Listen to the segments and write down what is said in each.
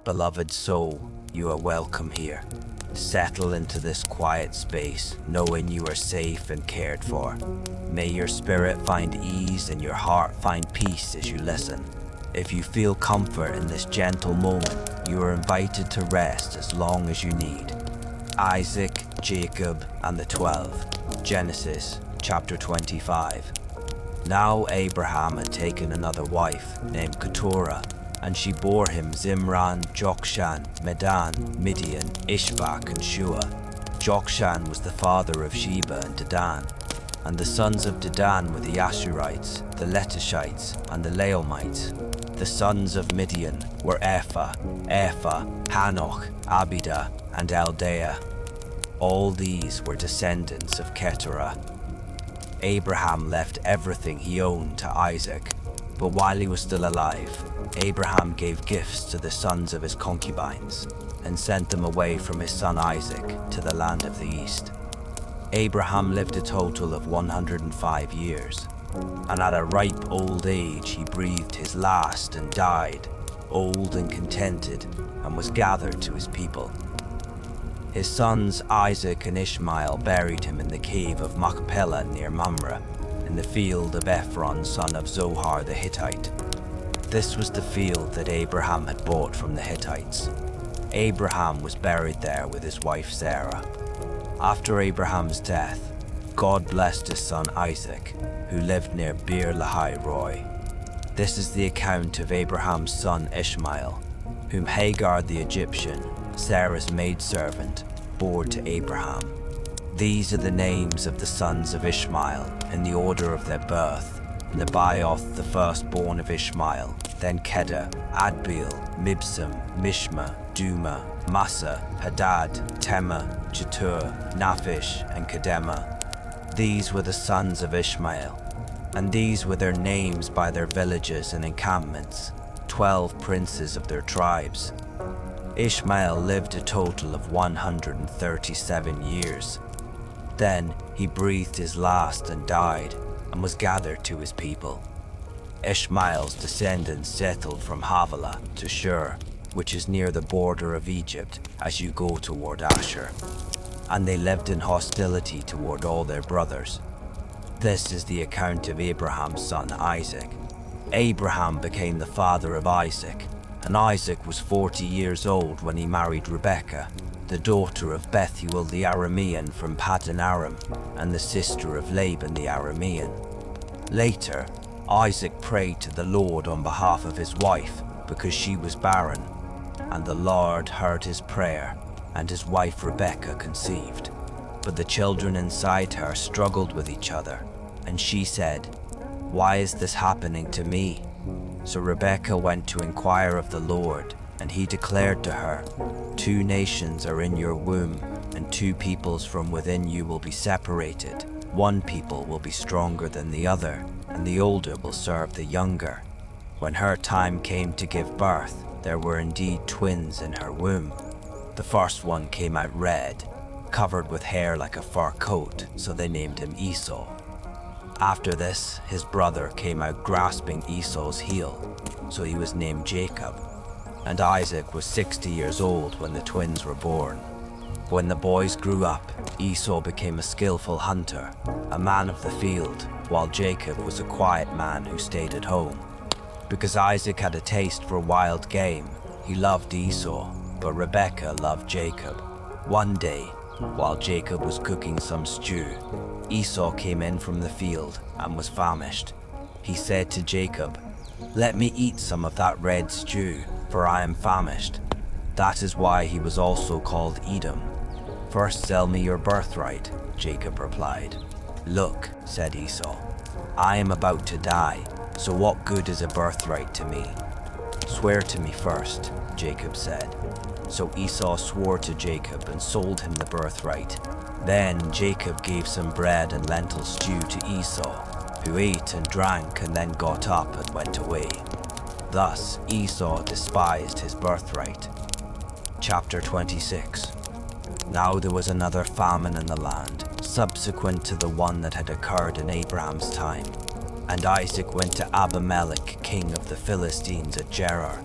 Beloved soul, you are welcome here. Settle into this quiet space, knowing you are safe and cared for. May your spirit find ease and your heart find peace as you listen. If you feel comfort in this gentle moment, you are invited to rest as long as you need. Isaac, Jacob, and the 12. Genesis chapter 25. Now Abraham had taken another wife named Keturah, and she bore him Zimran, Jokshan, Medan, Midian, Ishbak, and Shua. Jokshan was the father of Sheba and Dedan, and the sons of Dedan were the Ashurites, the Letushites, and the Laomites. The sons of Midian were Ephah, Hanoch, Abida, and Eldaah. All these were descendants of Keturah. Abraham left everything he owned to Isaac, but while he was still alive, Abraham gave gifts to the sons of his concubines and sent them away from his son Isaac to the land of the east. Abraham lived a total of 105 years, and at a ripe old age he breathed his last and died, old and contented, and was gathered to his people. His sons Isaac and Ishmael buried him in the cave of Machpelah near Mamre, in the field of Ephron son of Zohar the Hittite. This was the field that Abraham had bought from the Hittites. Abraham was buried there with his wife Sarah. After Abraham's death, God blessed his son Isaac, who lived near Beer Lahai Roi. This is the account of Abraham's son Ishmael, whom Hagar the Egyptian, Sarah's maidservant, bore to Abraham. These are the names of the sons of Ishmael in the order of their birth: Nebaioth, the firstborn of Ishmael, then Kedah, Adbeel, Mibsam, Mishma, Duma, Massa, Hadad, Tema, Jetur, Naphish, and Kedema. These were the sons of Ishmael, and these were their names by their villages and encampments, 12 princes of their tribes. Ishmael lived a total of 137 years. Then he breathed his last and died, and was gathered to his people. Ishmael's descendants settled from Havilah to Shur, which is near the border of Egypt as you go toward Ashur, and they lived in hostility toward all their brothers. This is the account of Abraham's son Isaac. Abraham became the father of Isaac, and Isaac was 40 years old when he married Rebekah, the daughter of Bethuel the Aramean from Paddan Aram, and the sister of Laban the Aramean. Later, Isaac prayed to the Lord on behalf of his wife because she was barren, and the Lord heard his prayer, and his wife Rebekah conceived. But the children inside her struggled with each other, and she said, "Why is this happening to me?" So Rebekah went to inquire of the Lord, and he declared to her, "2 nations are in your womb, and 2 peoples from within you will be separated. One people will be stronger than the other, and the older will serve the younger." When her time came to give birth, there were indeed twins in her womb. The first one came out red, covered with hair like a fur coat, so they named him Esau. After this, his brother came out grasping Esau's heel, so he was named Jacob. And Isaac was 60 years old when the twins were born. When the boys grew up, Esau became a skillful hunter, a man of the field, while Jacob was a quiet man who stayed at home. Because Isaac had a taste for wild game, he loved Esau, but Rebekah loved Jacob. One day, while Jacob was cooking some stew, Esau came in from the field and was famished. He said to Jacob, "Let me eat some of that red stew, for I am famished." That is why he was also called Edom. "First sell me your birthright," Jacob replied. "Look," said Esau, "I am about to die, so what good is a birthright to me?" "Swear to me first," Jacob said. So Esau swore to Jacob and sold him the birthright. Then Jacob gave some bread and lentil stew to Esau, who ate and drank and then got up and went away. Thus Esau despised his birthright. Chapter 26. Now there was another famine in the land, subsequent to the one that had occurred in Abraham's time. And Isaac went to Abimelech, king of the Philistines at Gerar.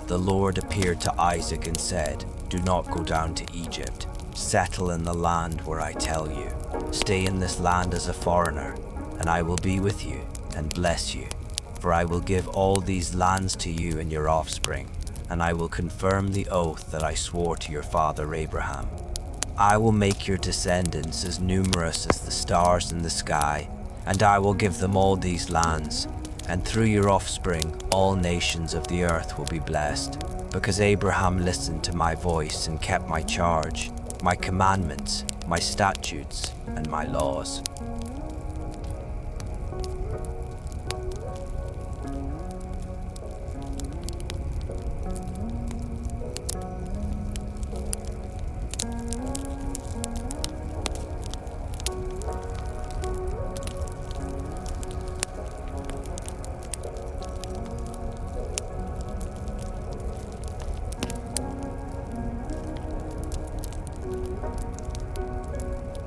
the Lord appeared to Isaac and said, "Do not go down to Egypt. Settle in the land where I tell you. Stay in this land as a foreigner, and I will be with you and bless you. For I will give all these lands to you and your offspring, and I will confirm the oath that I swore to your father Abraham. I will make your descendants as numerous as the stars in the sky, and I will give them all these lands, and through your offspring all nations of the earth will be blessed, because Abraham listened to my voice and kept my charge, my commandments, my statutes, and my laws."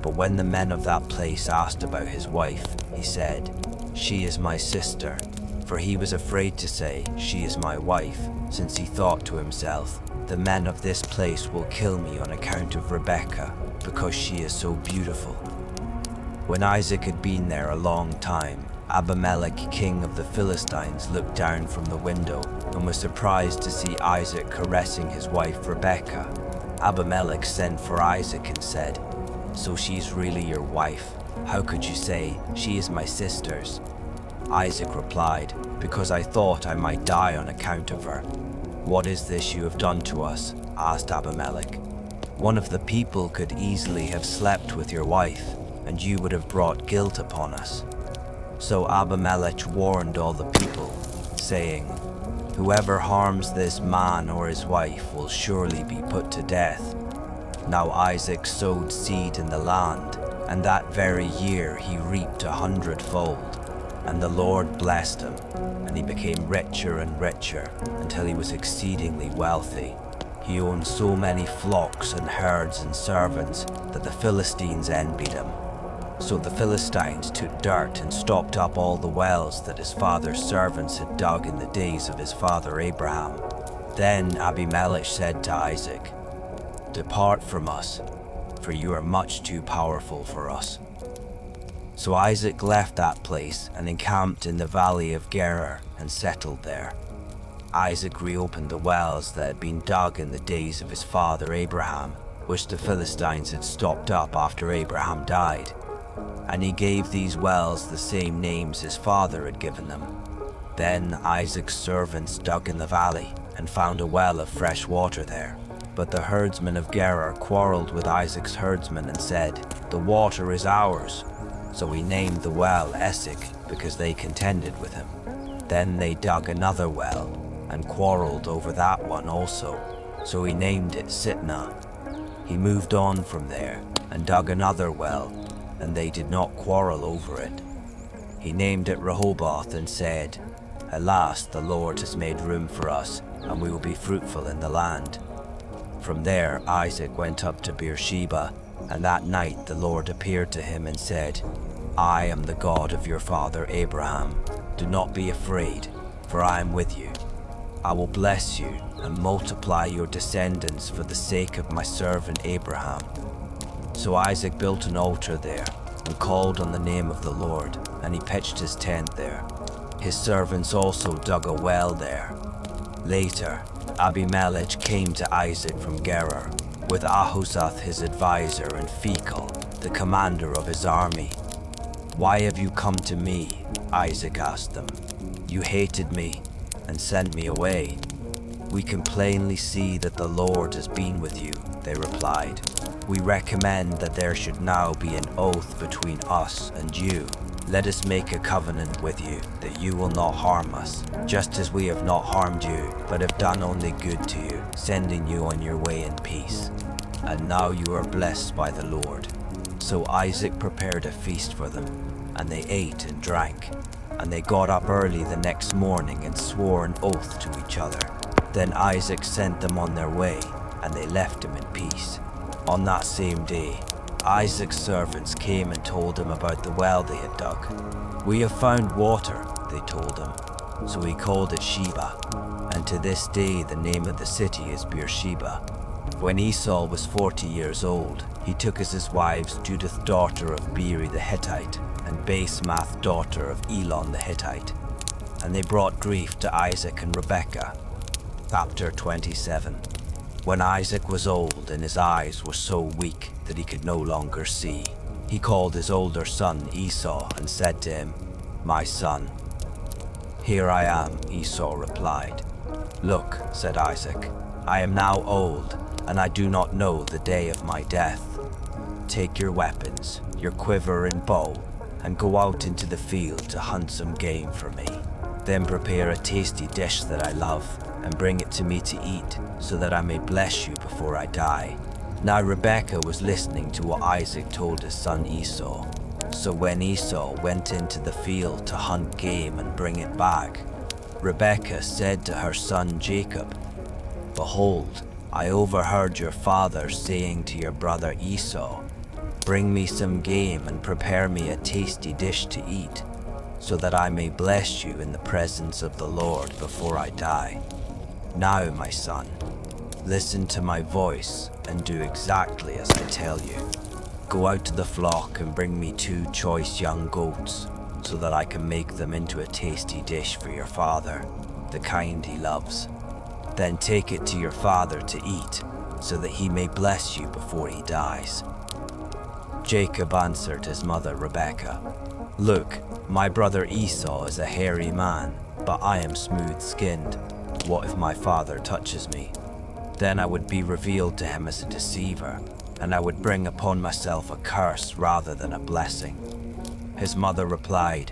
But when the men of that place asked about his wife, he said, "She is my sister," for he was afraid to say, "She is my wife," since he thought to himself, "The men of this place will kill me on account of Rebekah, because she is so beautiful." When Isaac had been there a long time, Abimelech, king of the Philistines, looked down from the window and was surprised to see Isaac caressing his wife Rebekah. Abimelech sent for Isaac and said, "So she's really your wife? How could you say, 'She is my sister's'?" Isaac replied, "Because I thought I might die on account of her." "What is this you have done to us?" asked Abimelech. "One of the people could easily have slept with your wife, and you would have brought guilt upon us." So Abimelech warned all the people, saying, "Whoever harms this man or his wife will surely be put to death." Now Isaac sowed seed in the land, and that very year he reaped 100-fold. And the Lord blessed him, and he became richer and richer until he was exceedingly wealthy. He owned so many flocks and herds and servants that the Philistines envied him. So the Philistines took dirt and stopped up all the wells that his father's servants had dug in the days of his father Abraham. Then Abimelech said to Isaac, "Depart from us, for you are much too powerful for us." So Isaac left that place and encamped in the valley of Gerar and settled there. Isaac reopened the wells that had been dug in the days of his father Abraham, which the Philistines had stopped up after Abraham died. And he gave these wells the same names his father had given them. Then Isaac's servants dug in the valley and found a well of fresh water there. But the herdsmen of Gerar quarreled with Isaac's herdsmen and said, "The water is ours." So he named the well Esek, because they contended with him. Then they dug another well and quarreled over that one also. So he named it Sitnah. He moved on from there and dug another well, and they did not quarrel over it. He named it Rehoboth and said, "Alas, the Lord has made room for us, and we will be fruitful in the land." From there Isaac went up to Beersheba, and that night the Lord appeared to him and said, "I am the God of your father Abraham. Do not be afraid, for I am with you. I will bless you and multiply your descendants for the sake of my servant Abraham." So Isaac built an altar there and called on the name of the Lord, and he pitched his tent there. His servants also dug a well there. Later, Abimelech came to Isaac from Gerar, with Ahuzzath his advisor and Phicol, the commander of his army. "Why have you come to me?" Isaac asked them. "You hated me and sent me away." "We can plainly see that the Lord has been with you," they replied. "We recommend that there should now be an oath between us and you. Let us make a covenant with you that you will not harm us, just as we have not harmed you, but have done only good to you, sending you on your way in peace. And now you are blessed by the Lord." So Isaac prepared a feast for them, and they ate and drank. And they got up early the next morning and swore an oath to each other. Then Isaac sent them on their way, and they left him in peace. On that same day, Isaac's servants came and told him about the well they had dug. "We have found water," they told him. So he called it Sheba, and to this day the name of the city is Beersheba. When Esau was 40 years old, he took as his wives Judith daughter of Beeri the Hittite, and Basemath daughter of Elon the Hittite. And they brought grief to Isaac and Rebekah. Chapter 27. When Isaac was old and his eyes were so weak that he could no longer see, he called his older son Esau and said to him, "My son." "Here I am," Esau replied. "Look," said Isaac, "I am now old, and I do not know the day of my death. Take your weapons, your quiver and bow, and go out into the field to hunt some game for me. Then prepare a tasty dish that I love, and bring it to me to eat, so that I may bless you before I die." Now Rebekah was listening to what Isaac told his son Esau. So when Esau went into the field to hunt game and bring it back, Rebekah said to her son Jacob, "Behold, I overheard your father saying to your brother Esau, 'Bring me some game and prepare me a tasty dish to eat, so that I may bless you in the presence of the Lord before I die.' Now, my son, listen to my voice and do exactly as I tell you. Go out to the flock and bring me 2 choice young goats, so that I can make them into a tasty dish for your father, the kind he loves. Then take it to your father to eat, so that he may bless you before he dies." Jacob answered his mother Rebekah, "Look, my brother Esau is a hairy man, but I am smooth-skinned. What if my father touches me? Then I would be revealed to him as a deceiver, and I would bring upon myself a curse rather than a blessing." His mother replied,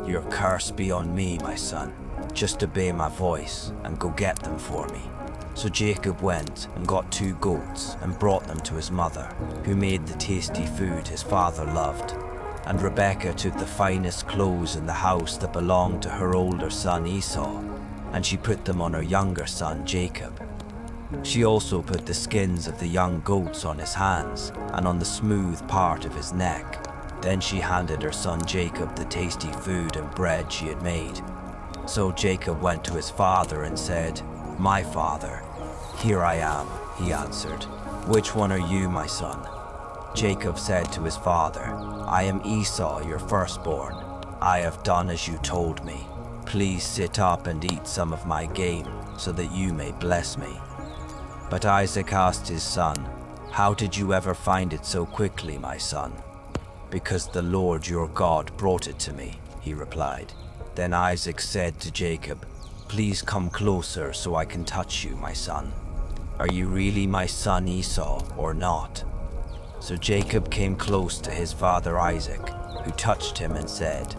"Your curse be on me, my son. Just obey my voice and go get them for me." So Jacob went and got 2 goats and brought them to his mother, who made the tasty food his father loved. And Rebekah took the finest clothes in the house that belonged to her older son Esau, and she put them on her younger son Jacob. She also put the skins of the young goats on his hands and on the smooth part of his neck. Then she handed her son Jacob the tasty food and bread she had made. So Jacob went to his father and said, "My father." "Here I am," he answered. "Which one are you, my son?" Jacob said to his father, "I am Esau, your firstborn. I have done as you told me. Please sit up and eat some of my game, so that you may bless me." But Isaac asked his son, "How did you ever find it so quickly, my son?" "Because the Lord your God brought it to me," he replied. Then Isaac said to Jacob, "Please come closer so I can touch you, my son. Are you really my son Esau or not?" So Jacob came close to his father Isaac, who touched him and said,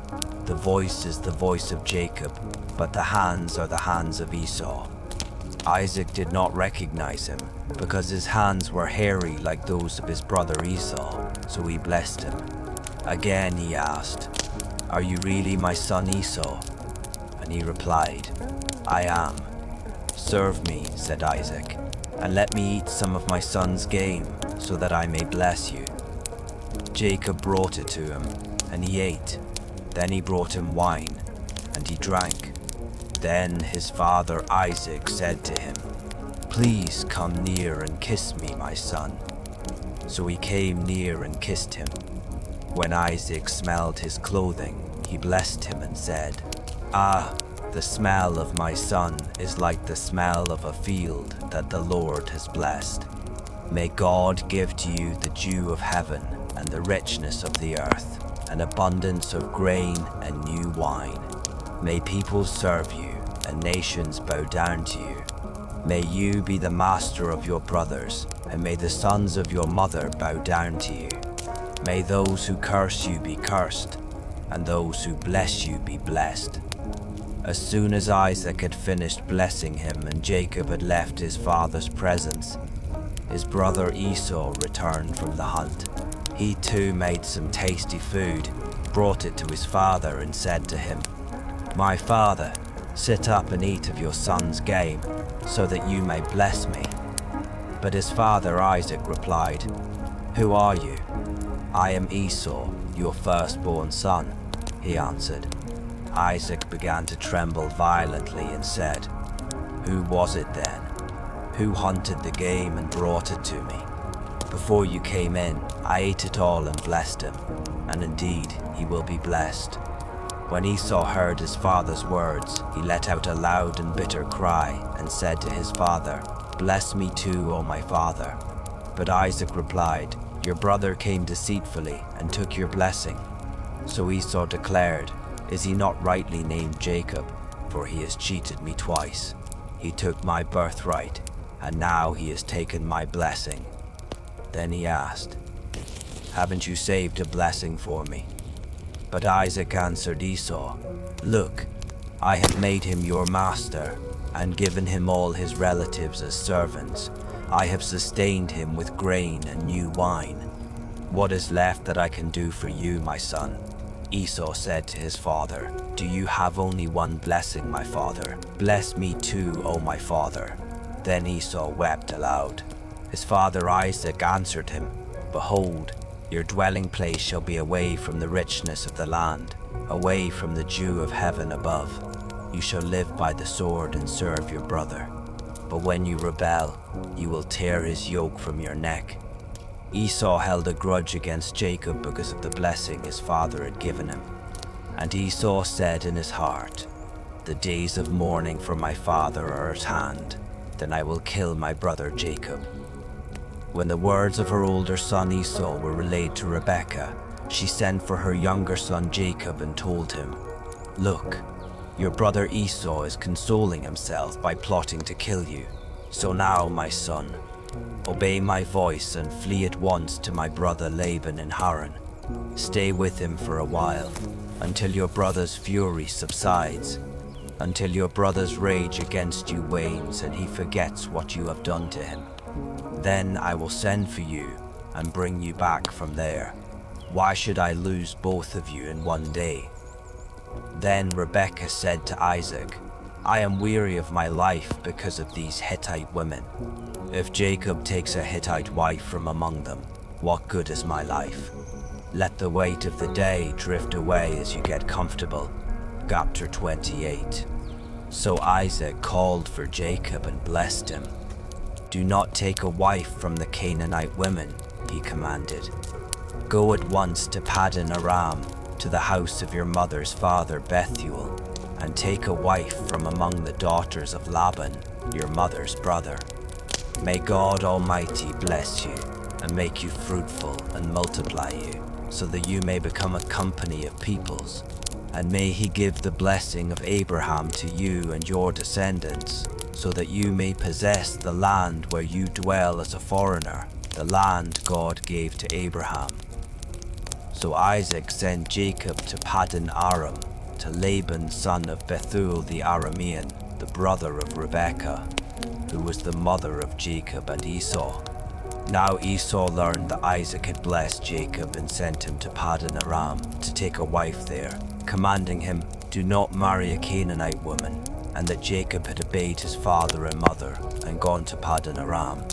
"The voice is the voice of Jacob, but the hands are the hands of Esau." Isaac did not recognize him, because his hands were hairy like those of his brother Esau, so he blessed him. Again he asked, "Are you really my son Esau?" And he replied, "I am." "Serve me," said Isaac, "and let me eat some of my son's game, so that I may bless you." Jacob brought it to him, and he ate. Then he brought him wine, and he drank. Then his father Isaac said to him, "Please come near and kiss me, my son." So he came near and kissed him. When Isaac smelled his clothing, he blessed him and said, "Ah, the smell of my son is like the smell of a field that the Lord has blessed. May God give to you the dew of heaven and the richness of the earth, an abundance of grain and new wine. May people serve you and nations bow down to you. May you be the master of your brothers, and may the sons of your mother bow down to you. May those who curse you be cursed, and those who bless you be blessed." As soon as Isaac had finished blessing him and Jacob had left his father's presence, his brother Esau returned from the hunt. He too made some tasty food, brought it to his father and said to him, "My father, sit up and eat of your son's game, so that you may bless me." But his father Isaac replied, "Who are you?" "I am Esau, your firstborn son," he answered. Isaac began to tremble violently and said, Who was it then? Who hunted the game and brought it to me? Before you came in, I ate it all and blessed him, and indeed he will be blessed. When Esau heard his father's words, he let out a loud and bitter cry and said to his father, "Bless me too, O my father." But Isaac replied, "Your brother came deceitfully and took your blessing." So Esau declared, "Is he not rightly named Jacob? For he has cheated me twice. He took my birthright, and now he has taken my blessing." Then he asked, "Haven't you saved a blessing for me?" But Isaac answered Esau, "Look, I have made him your master, and given him all his relatives as servants. I have sustained him with grain and new wine. What is left that I can do for you, my son?" Esau said to his father, "Do you have only one blessing, my father? Bless me too, O my father." Then Esau wept aloud. His father Isaac answered him, "Behold, your dwelling place shall be away from the richness of the land, away from the dew of heaven above. You shall live by the sword and serve your brother. But when you rebel, you will tear his yoke from your neck." Esau held a grudge against Jacob because of the blessing his father had given him. And Esau said in his heart, "The days of mourning for my father are at hand. Then I will kill my brother Jacob." When the words of her older son Esau were relayed to Rebekah, she sent for her younger son Jacob and told him, "Look, your brother Esau is consoling himself by plotting to kill you. So now, my son, obey my voice and flee at once to my brother Laban in Haran. Stay with him for a while, until your brother's fury subsides, until your brother's rage against you wanes and he forgets what you have done to him. Then I will send for you and bring you back from there. Why should I lose both of you in one day?" Then Rebekah said to Isaac, "I am weary of my life because of these Hittite women. If Jacob takes a Hittite wife from among them, what good is my life? Let the weight of the day drift away as you get comfortable." Chapter 28. So Isaac called for Jacob and blessed him. "Do not take a wife from the Canaanite women," he commanded. "Go at once to Paddan Aram, to the house of your mother's father Bethuel, and take a wife from among the daughters of Laban, your mother's brother. May God Almighty bless you, and make you fruitful and multiply you, so that you may become a company of peoples. And may he give the blessing of Abraham to you and your descendants, so that you may possess the land where you dwell as a foreigner, the land God gave to Abraham." So Isaac sent Jacob to Paddan Aram, to Laban son of Bethuel the Aramean, the brother of Rebekah, who was the mother of Jacob and Esau. Now Esau learned that Isaac had blessed Jacob and sent him to Paddan Aram to take a wife there, commanding him, "Do not marry a Canaanite woman," and that Jacob had obeyed his father and mother and gone to Paddan Aram.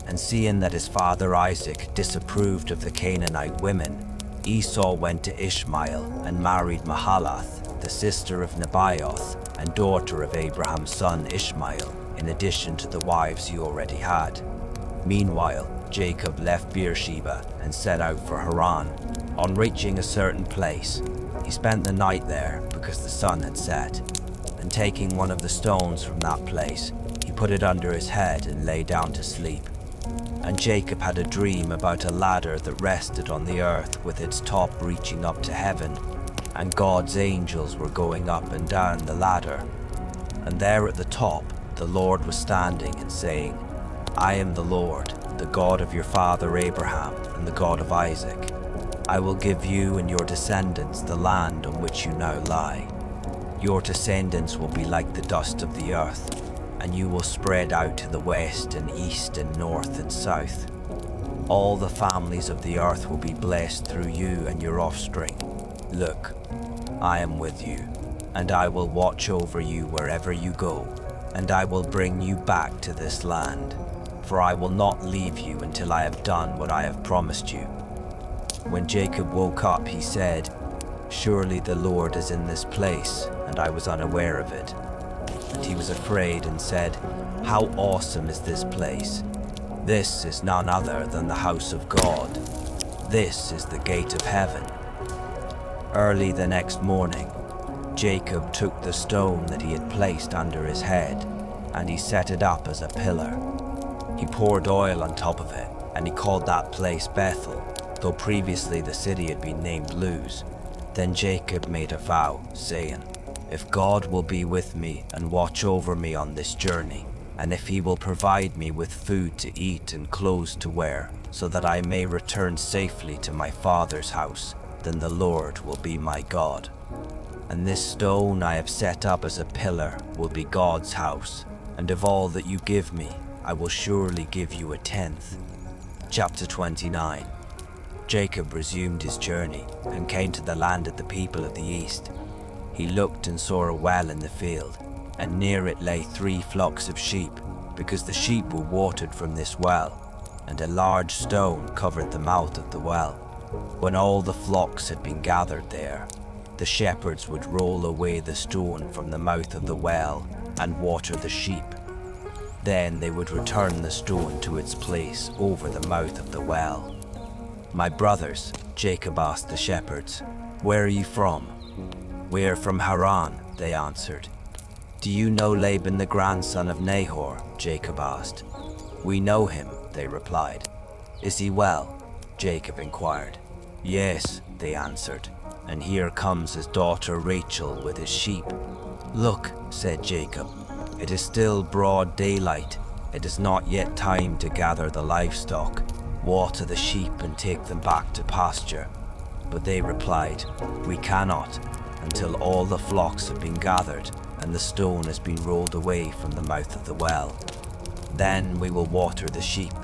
And seeing that his father Isaac disapproved of the Canaanite women, Esau went to Ishmael and married Mahalath, the sister of Nebaioth and daughter of Abraham's son Ishmael, in addition to the wives he already had. Meanwhile, Jacob left Beersheba and set out for Haran. On reaching a certain place, he spent the night there because the sun had set. And taking one of the stones from that place, he put it under his head and lay down to sleep. And Jacob had a dream about a ladder that rested on the earth with its top reaching up to heaven, and God's angels were going up and down the ladder. And there at the top, the Lord was standing and saying, "I am the Lord, the God of your father Abraham and the God of Isaac. I will give you and your descendants the land on which you now lie. Your descendants will be like the dust of the earth, and you will spread out to the west and east and north and south. All the families of the earth will be blessed through you and your offspring. Look, I am with you, and I will watch over you wherever you go, and I will bring you back to this land, for I will not leave you until I have done what I have promised you." When Jacob woke up, he said, "Surely the Lord is in this place, and I was unaware of it." and he was afraid and said, "How awesome is this place! This is none other than the house of God. This is the gate of heaven." Early the next morning, Jacob took the stone that he had placed under his head, and he set it up as a pillar. He poured oil on top of it, and he called that place Bethel, though previously the city had been named Luz. Then Jacob made a vow, saying, "If God will be with me and watch over me on this journey, and if he will provide me with food to eat and clothes to wear, so that I may return safely to my father's house, then the Lord will be my God. And this stone I have set up as a pillar will be God's house, and of all that you give me, I will surely give you a tenth." Chapter 29. Jacob resumed his journey and came to the land of the people of the east. He looked and saw a well in the field, and near it lay 3 flocks of sheep, because the sheep were watered from this well, and a large stone covered the mouth of the well. When all the flocks had been gathered there, the shepherds would roll away the stone from the mouth of the well and water the sheep. Then they would return the stone to its place over the mouth of the well. "My brothers," Jacob asked the shepherds, "where are you from?" "We are from Haran," they answered. "Do you know Laban the grandson of Nahor?" Jacob asked. "We know him," they replied. "Is he well?" Jacob inquired. "Yes," they answered, "and here comes his daughter Rachel with his sheep." "Look," said Jacob, "it is still broad daylight. It is not yet time to gather the livestock, water the sheep and take them back to pasture." But they replied, "We cannot, until all the flocks have been gathered and the stone has been rolled away from the mouth of the well. Then we will water the sheep."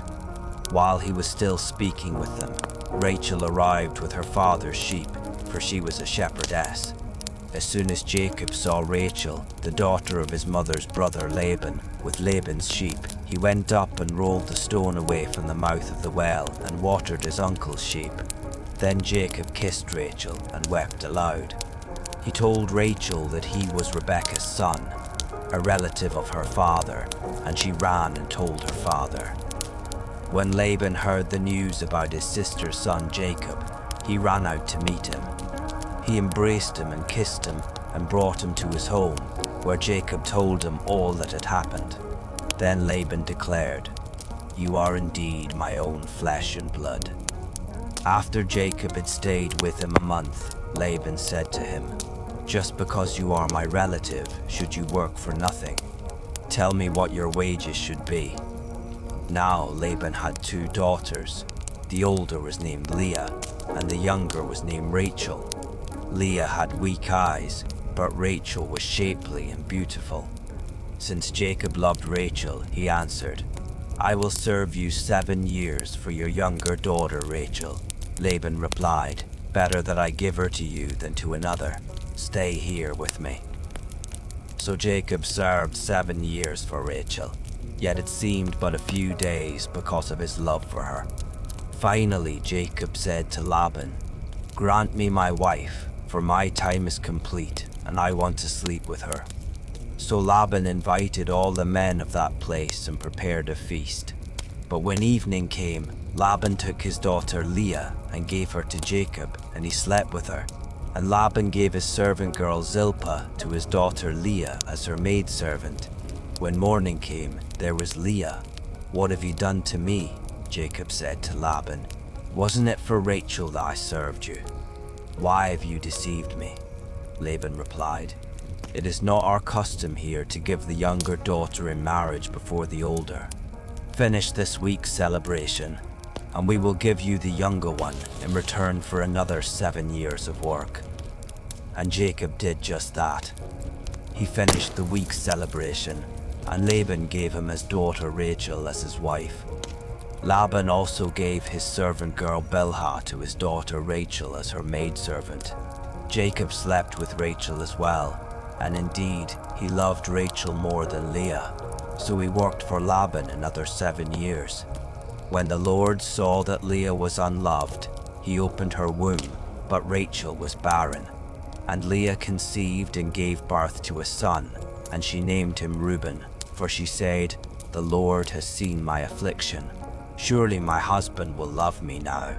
While he was still speaking with them, Rachel arrived with her father's sheep, for she was a shepherdess. As soon as Jacob saw Rachel, the daughter of his mother's brother Laban, with Laban's sheep, he went up and rolled the stone away from the mouth of the well and watered his uncle's sheep. Then Jacob kissed Rachel and wept aloud. He told Rachel that he was Rebekah's son, a relative of her father, and she ran and told her father. When Laban heard the news about his sister's son Jacob, he ran out to meet him. He embraced him and kissed him and brought him to his home, where Jacob told him all that had happened. Then Laban declared, "You are indeed my own flesh and blood." After Jacob had stayed with him a month, Laban said to him, "Just because you are my relative, should you work for nothing? Tell me what your wages should be." Now Laban had 2 daughters. The older was named Leah, and the younger was named Rachel. Leah had weak eyes, but Rachel was shapely and beautiful. Since Jacob loved Rachel, he answered, "I will serve you 7 years for your younger daughter Rachel." Laban replied, "Better that I give her to you than to another. Stay here with me." So Jacob served 7 years for Rachel, yet it seemed but a few days because of his love for her. Finally Jacob said to Laban, "Grant me my wife, for my time is complete, and I want to sleep with her." So Laban invited all the men of that place and prepared a feast. But when evening came, Laban took his daughter Leah and gave her to Jacob, and he slept with her. And Laban gave his servant girl Zilpah to his daughter Leah as her maidservant. When morning came, there was Leah. "What have you done to me?" Jacob said to Laban. "Wasn't it for Rachel that I served you? Why have you deceived me?" Laban replied, "It is not our custom here to give the younger daughter in marriage before the older. Finish this week's celebration, and we will give you the younger one in return for another 7 years of work." And Jacob did just that. He finished the week's celebration, and Laban gave him his daughter Rachel as his wife. Laban also gave his servant girl Bilhah to his daughter Rachel as her maidservant. Jacob slept with Rachel as well, and indeed he loved Rachel more than Leah, so he worked for Laban another 7 years. When the Lord saw that Leah was unloved, he opened her womb, but Rachel was barren. And Leah conceived and gave birth to a son, and she named him Reuben, for she said, "The Lord has seen my affliction. Surely my husband will love me now."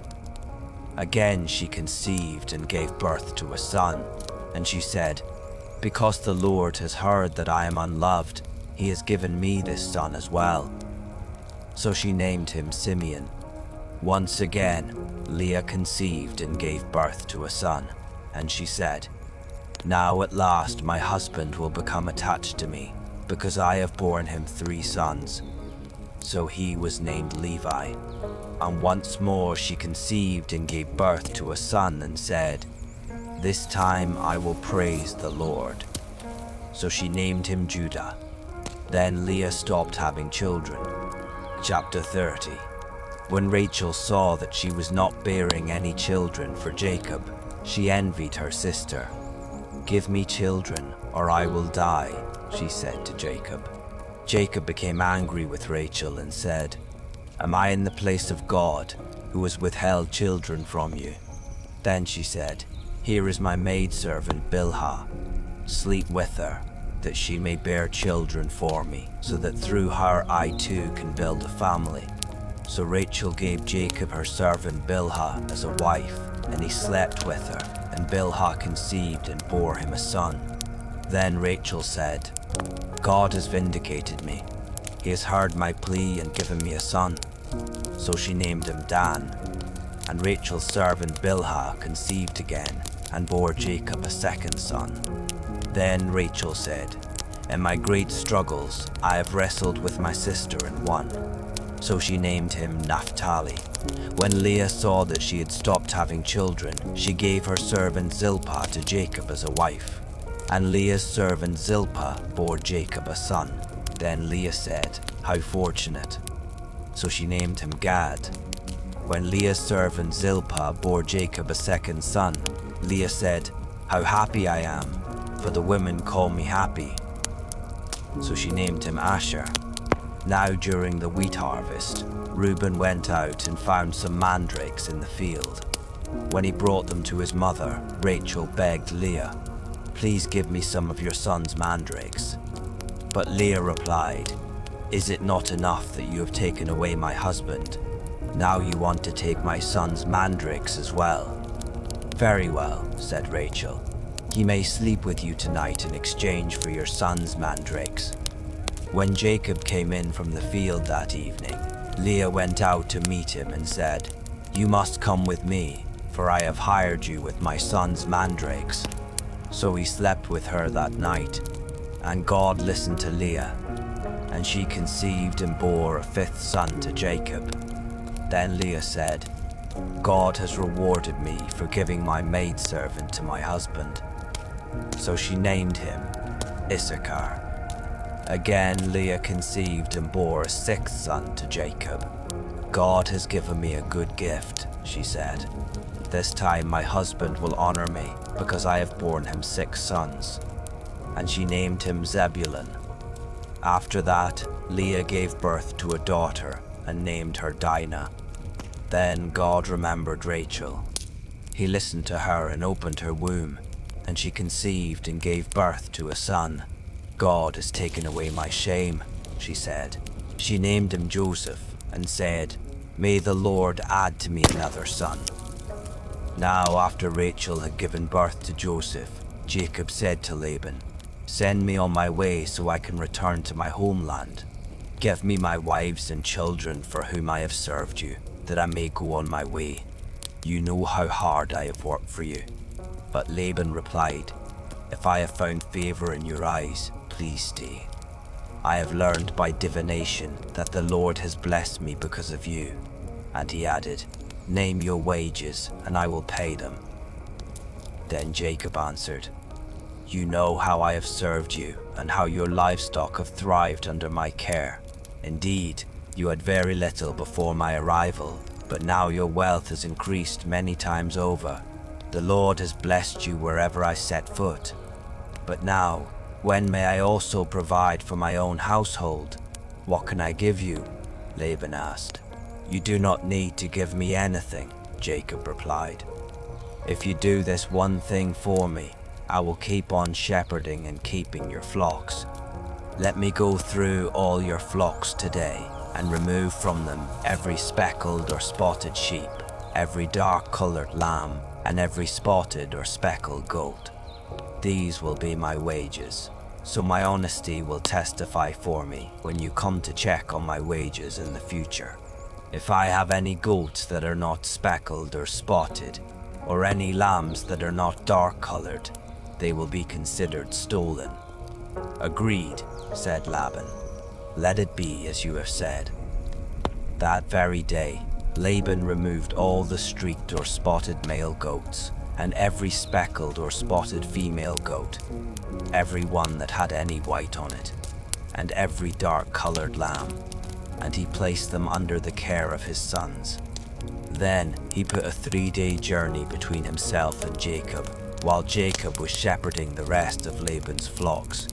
Again she conceived and gave birth to a son, and she said, "Because the Lord has heard that I am unloved, he has given me this son as well." So she named him Simeon. Once again, Leah conceived and gave birth to a son, and she said, "Now at last my husband will become attached to me, because I have borne him 3 sons." So he was named Levi. And once more she conceived and gave birth to a son and said, "This time I will praise the Lord." So she named him Judah. Then Leah stopped having children. Chapter 30. When Rachel saw that she was not bearing any children for Jacob, she envied her sister. "Give me children, or I will die," she said to Jacob. Jacob became angry with Rachel and said, "Am I in the place of God, who has withheld children from you?" Then she said, "Here is my maidservant Bilhah. Sleep with her, that she may bear children for me, so that through her I too can build a family." So Rachel gave Jacob her servant Bilhah as a wife, and he slept with her, and Bilhah conceived and bore him a son. Then Rachel said, "God has vindicated me. He has heard my plea and given me a son." So she named him Dan. And Rachel's servant Bilhah conceived again and bore Jacob a second son. Then Rachel said, "In my great struggles I have wrestled with my sister and won." So she named him Naphtali. When Leah saw that she had stopped having children, she gave her servant Zilpah to Jacob as a wife. And Leah's servant Zilpah bore Jacob a son. Then Leah said, "How fortunate." So she named him Gad. When Leah's servant Zilpah bore Jacob a second son, Leah said, "How happy I am, for the women call me happy." So she named him Asher. Now during the wheat harvest, Reuben went out and found some mandrakes in the field. When he brought them to his mother, Rachel begged Leah, "Please give me some of your son's mandrakes." But Leah replied, "Is it not enough that you have taken away my husband? Now you want to take my son's mandrakes as well." "Very well," said Rachel. "He may sleep with you tonight in exchange for your son's mandrakes." When Jacob came in from the field that evening, Leah went out to meet him and said, "You must come with me, for I have hired you with my son's mandrakes." So he slept with her that night, and God listened to Leah, and she conceived and bore a 5th son to Jacob. Then Leah said, "God has rewarded me for giving my maidservant to my husband." So she named him Issachar. Again Leah conceived and bore a 6th son to Jacob. "God has given me a good gift," she said. "This time my husband will honor me, because I have borne him 6 sons." And she named him Zebulun. After that, Leah gave birth to a daughter and named her Dinah. Then God remembered Rachel. He listened to her and opened her womb, and she conceived and gave birth to a son. "God has taken away my shame," she said. She named him Joseph and said, "May the Lord add to me another son." Now after Rachel had given birth to Joseph, Jacob said to Laban, "Send me on my way so I can return to my homeland. Give me my wives and children for whom I have served you, that I may go on my way. You know how hard I have worked for you." But Laban replied, "If I have found favor in your eyes, please stay. I have learned by divination that the Lord has blessed me because of you." And he added, "Name your wages, and I will pay them." Then Jacob answered, "You know how I have served you, and how your livestock have thrived under my care. Indeed, you had very little before my arrival, but now your wealth has increased many times over. The Lord has blessed you wherever I set foot. But now, when may I also provide for my own household? What can I give you?" Laban asked. "You do not need to give me anything," Jacob replied. "If you do this one thing for me, I will keep on shepherding and keeping your flocks, Let me go through all your flocks today and remove from them every speckled or spotted sheep, every dark-colored lamb, and every spotted or speckled goat. These will be my wages, so my honesty will testify for me when you come to check on my wages in the future. If I have any goats that are not speckled or spotted, or any lambs that are not dark-colored, they will be considered stolen." "Agreed," said Laban. "Let it be as you have said." That very day, Laban removed all the streaked or spotted male goats, and every speckled or spotted female goat, every one that had any white on it, and every dark-colored lamb, and he placed them under the care of his sons. Then he put a 3-day journey between himself and Jacob, while Jacob was shepherding the rest of Laban's flocks.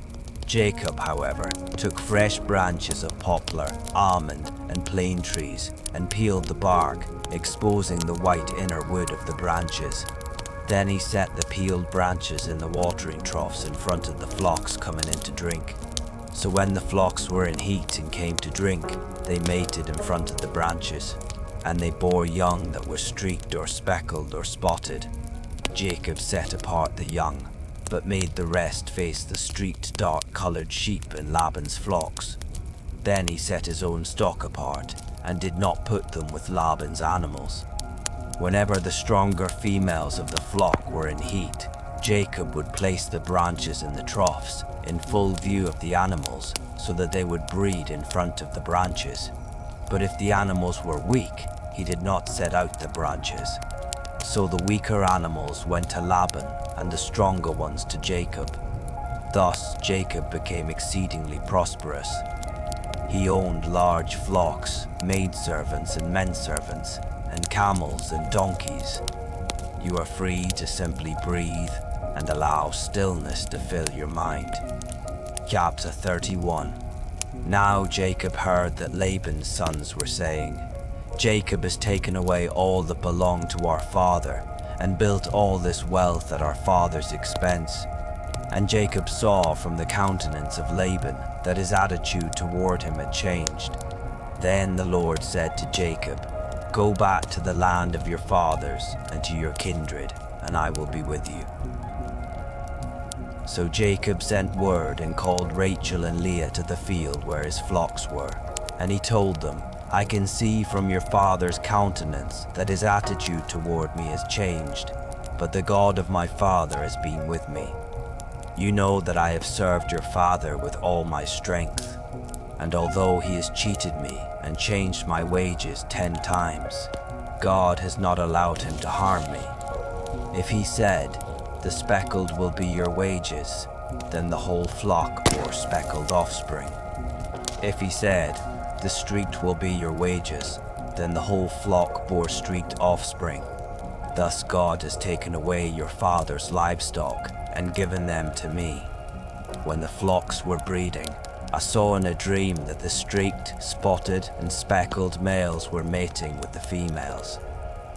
Jacob, however, took fresh branches of poplar, almond, and plane trees and peeled the bark, exposing the white inner wood of the branches. Then he set the peeled branches in the watering troughs in front of the flocks coming in to drink. So when the flocks were in heat and came to drink, they mated in front of the branches, and they bore young that were streaked or speckled or spotted. Jacob set apart the young, but made the rest face the streaked dark-colored sheep in Laban's flocks. Then he set his own stock apart, and did not put them with Laban's animals. Whenever the stronger females of the flock were in heat, Jacob would place the branches in the troughs in full view of the animals so that they would breed in front of the branches. But if the animals were weak, he did not set out the branches. So the weaker animals went to Laban and the stronger ones to Jacob. Thus Jacob became exceedingly prosperous. He owned large flocks, maidservants and menservants, and camels and donkeys. You are free to simply breathe and allow stillness to fill your mind. Chapter 31. Now Jacob heard that Laban's sons were saying, "Jacob has taken away all that belonged to our father, and built all this wealth at our father's expense." And Jacob saw from the countenance of Laban that his attitude toward him had changed. Then the Lord said to Jacob, "Go back to the land of your fathers and to your kindred, and I will be with you." So Jacob sent word and called Rachel and Leah to the field where his flocks were, and he told them, "I can see from your father's countenance that his attitude toward me has changed, but the God of my father has been with me. You know that I have served your father with all my strength, and although he has cheated me and changed my wages 10 times, God has not allowed him to harm me. If he said, 'The speckled will be your wages,' then the whole flock bore speckled offspring. If he said, 'The streaked will be your wages,' then the whole flock bore streaked offspring. Thus God has taken away your father's livestock and given them to me. When the flocks were breeding, I saw in a dream that the streaked, spotted, and speckled males were mating with the females.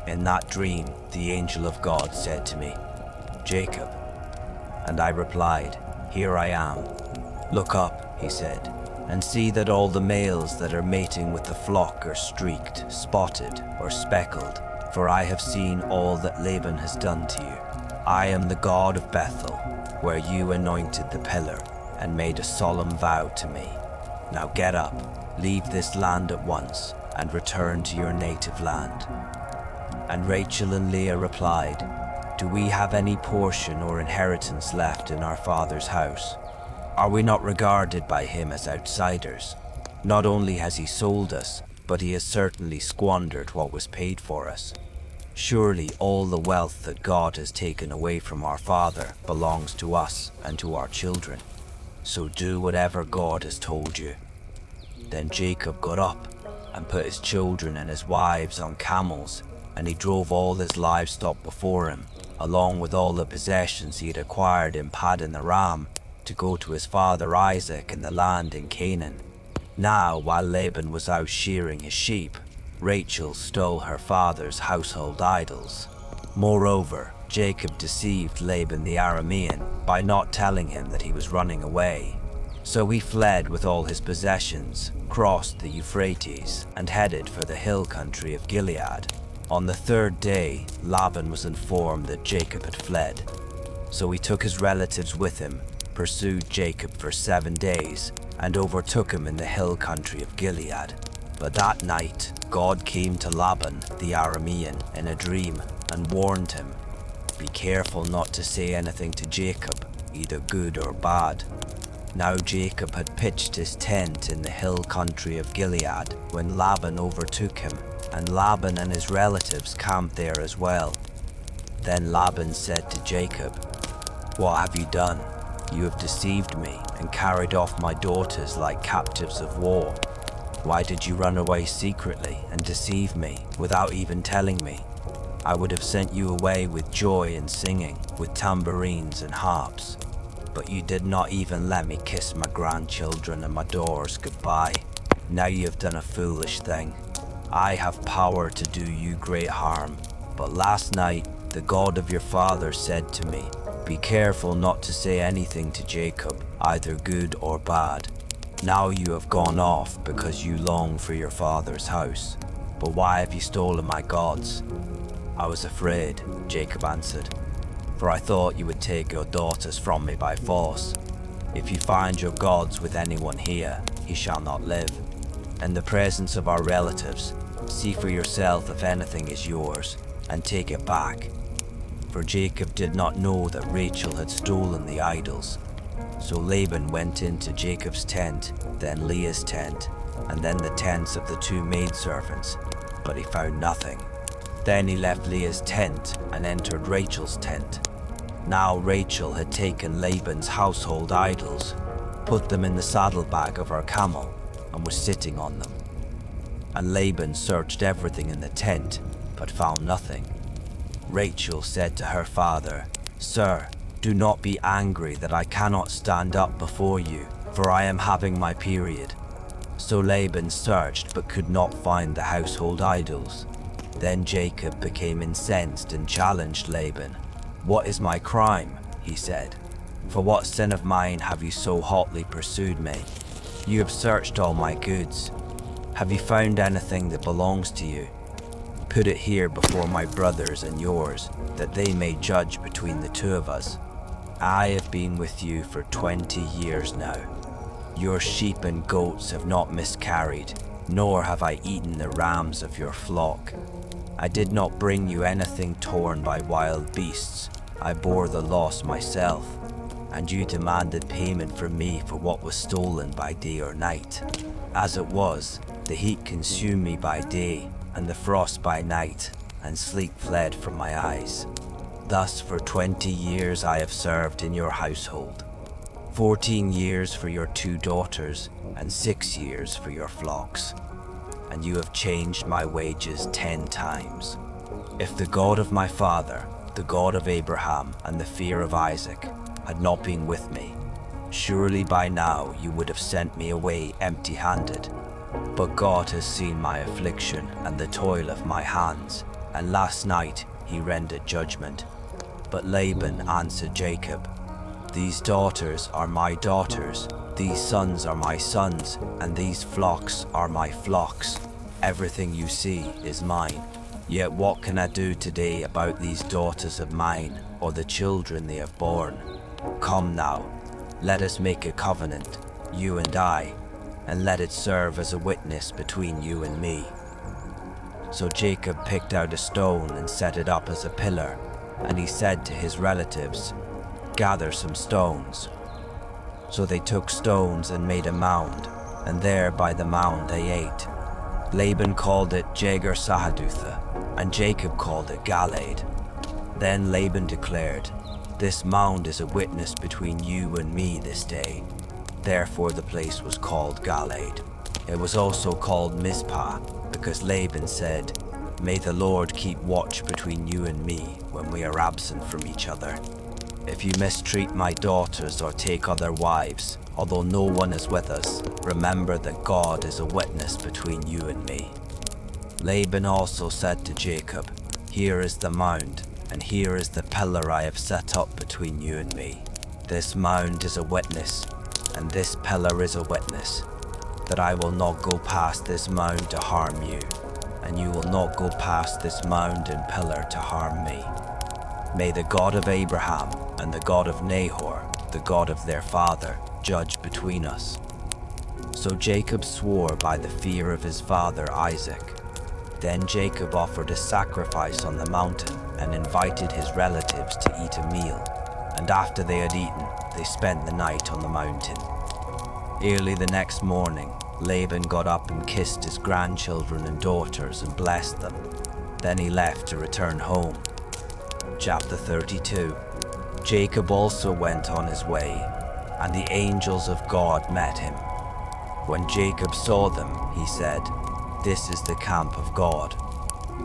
In that dream, the angel of God said to me, 'Jacob.' And I replied, 'Here I am.' 'Look up,' he said, 'and see that all the males that are mating with the flock are streaked, spotted, or speckled, for I have seen all that Laban has done to you. I am the God of Bethel, where you anointed the pillar and made a solemn vow to me. Now get up, leave this land at once, and return to your native land.' And Rachel and Leah replied, 'Do we have any portion or inheritance left in our father's house? Are we not regarded by him as outsiders? Not only has he sold us, but he has certainly squandered what was paid for us. Surely all the wealth that God has taken away from our father belongs to us and to our children. So do whatever God has told you.' Then Jacob got up and put his children and his wives on camels, and he drove all his livestock before him, along with all the possessions he had acquired in Paddan Aram, to go to his father Isaac in the land in Canaan. Now, while Laban was out shearing his sheep, Rachel stole her father's household idols. Moreover, Jacob deceived Laban the Aramean by not telling him that he was running away. So he fled with all his possessions, crossed the Euphrates, and headed for the hill country of Gilead. On the third day, Laban was informed that Jacob had fled. So he took his relatives with him, pursued Jacob for 7 days, and overtook him in the hill country of Gilead. But that night, God came to Laban, the Aramean, in a dream and warned him, "Be careful not to say anything to Jacob, either good or bad." Now Jacob had pitched his tent in the hill country of Gilead when Laban overtook him, and Laban and his relatives camped there as well. Then Laban said to Jacob, "What have you done? You have deceived me and carried off my daughters like captives of war. Why did you run away secretly and deceive me without even telling me? I would have sent you away with joy and singing, with tambourines and harps. But you did not even let me kiss my grandchildren and my daughters goodbye. Now you have done a foolish thing. I have power to do you great harm. But last night the God of your father said to me, 'Be careful not to say anything to Jacob, either good or bad.' Now you have gone off because you long for your father's house. But why have you stolen my gods?" "I was afraid," Jacob answered, "for I thought you would take your daughters from me by force. If you find your gods with anyone here, he shall not live. In the presence of our relatives, see for yourself if anything is yours, and take it back." For Jacob did not know that Rachel had stolen the idols. So Laban went into Jacob's tent, then Leah's tent, and then the tents of the 2 maidservants, but he found nothing. Then he left Leah's tent and entered Rachel's tent. Now Rachel had taken Laban's household idols, put them in the saddlebag of her camel, and was sitting on them. And Laban searched everything in the tent, but found nothing. Rachel said to her father, "Sir, do not be angry that I cannot stand up before you, for I am having my period." So Laban searched but could not find the household idols. Then Jacob became incensed and challenged Laban. "What is my crime?" he said. "For what sin of mine have you so hotly pursued me? You have searched all my goods. Have you found anything that belongs to you? Put it here before my brothers and yours, that they may judge between the 2 of us. I have been with you for 20 years now. Your sheep and goats have not miscarried, nor have I eaten the rams of your flock. I did not bring you anything torn by wild beasts. I bore the loss myself, and you demanded payment from me for what was stolen by day or night. As it was, the heat consumed me by day, and the frost by night, and sleep fled from my eyes. Thus for 20 years I have served in your household, 14 years for your 2 daughters, and 6 years for your flocks. And you have changed my wages 10 times. If the God of my father, the God of Abraham and the fear of Isaac, had not been with me, surely by now you would have sent me away empty-handed. But God has seen my affliction and the toil of my hands, and last night he rendered judgment." But Laban answered Jacob, "These daughters are my daughters, these sons are my sons, and these flocks are my flocks. Everything you see is mine. Yet what can I do today about these daughters of mine, or the children they have borne? Come now, let us make a covenant, you and I, and let it serve as a witness between you and me." So Jacob picked out a stone and set it up as a pillar, and he said to his relatives, "Gather some stones." So they took stones and made a mound, and there by the mound they ate. Laban called it Jagar Sahadutha, and Jacob called it Galeed. Then Laban declared, "This mound is a witness between you and me this day." Therefore the place was called Galeed. It was also called Mizpah, because Laban said, "May the Lord keep watch between you and me when we are absent from each other. If you mistreat my daughters or take other wives, although no one is with us, remember that God is a witness between you and me." Laban also said to Jacob, "Here is the mound, and here is the pillar I have set up between you and me. This mound is a witness, and this pillar is a witness, that I will not go past this mound to harm you, and you will not go past this mound and pillar to harm me. May the God of Abraham and the God of Nahor, the God of their father, judge between us." So Jacob swore by the fear of his father Isaac. Then Jacob offered a sacrifice on the mountain and invited his relatives to eat a meal, and after they had eaten, they spent the night on the mountain. Early the next morning, Laban got up and kissed his grandchildren and daughters and blessed them. Then he left to return home. Chapter 32. Jacob also went on his way, and the angels of God met him. When Jacob saw them, he said, "This is the camp of God."